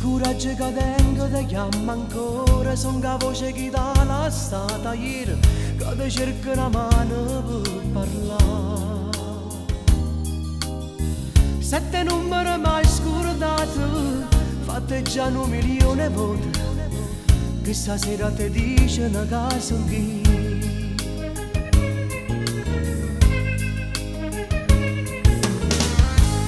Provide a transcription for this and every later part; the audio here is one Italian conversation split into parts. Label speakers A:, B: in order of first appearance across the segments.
A: coraggio che tengo ti chiama ancora, son che voce che dà la stata ieri, che ti cerca una mano per parlare. Sette numeri mai scordati, fatte già 1.000.000 volte, che stasera ti dice una casa qui.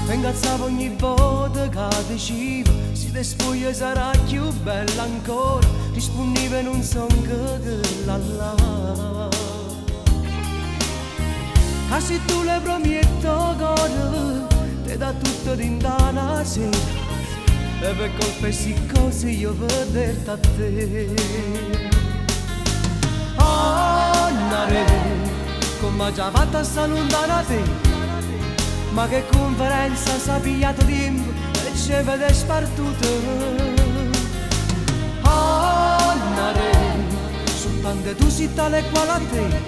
A: Ingazzavo ogni volta che dicevo, se ti spoglia sarà più bella ancora, rispondevo in un song che la la. Ma se tu le prometti cuore, ti dà tutto d'indana sera, e per colpa di cose io vederti a te. Oh, nare, come già fatta sta lontana te, ma che conferenza sa pigliato tempo e ci vede spartuto. Oh, nare, soltanto tu sei tale quale a te,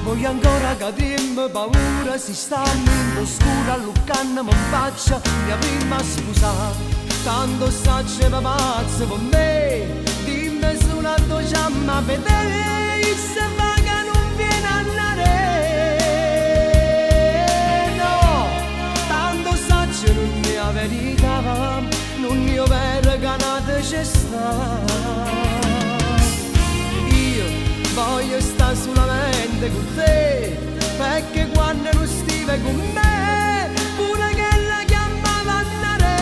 A: voglio ancora che tempo paura si stanno in oscura all'uccanna mi faccia mia prima scusa. Tanto sacce pazzo con me, dimmi su una doccia vedere se va che non viene a nare. Non è la verità, non è vero che nata c'è sta. Io voglio stare solamente con te, perché quando non stive con me, pure che la chiamava a nare.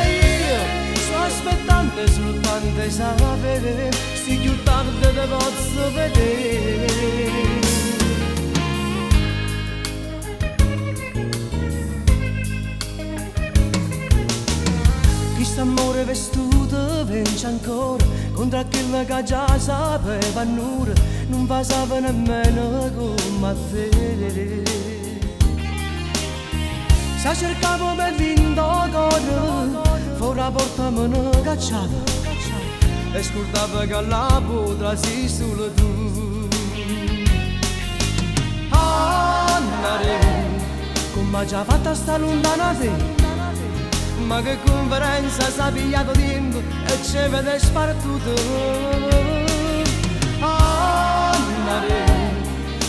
A: Io sto aspettando soltanto sapere, se più tardi te posso vedere. Quest'amore vestuto vince ancora contro quello che già sapeva nulla, non passava nemmeno come a te. Se cercavo per vinto cuore, fuori la porta me ne cacciava e scordava che la potrà sei solo tu. Ah, nare, come già fatta sta lontana te, ma che conferenza sa pigliato tempo e ci vede spartuto. Ah, nare,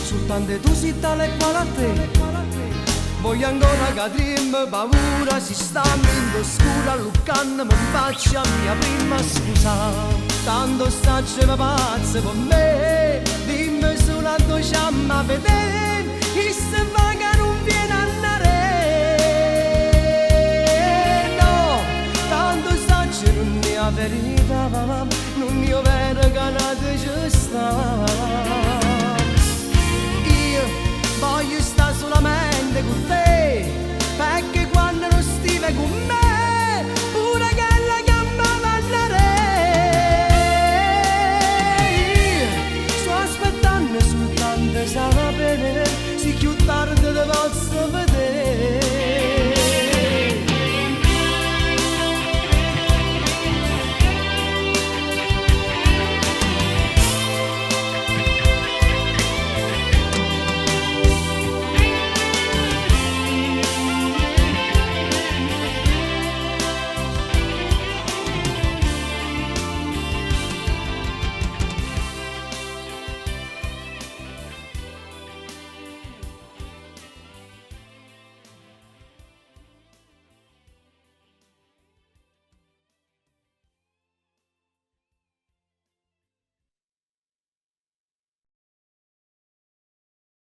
A: soltanto tu sei tale quale a te, voglio ancora che tempo paura si stanno in oscura all'uccanna mi faccia mia prima scusa. Tanto sacce pazzo con me, dimmi solo a doccia vedere chi se va che non viene a nare. Non è la verità, non è vero che nata ci sta. Io voglio stare solamente con te,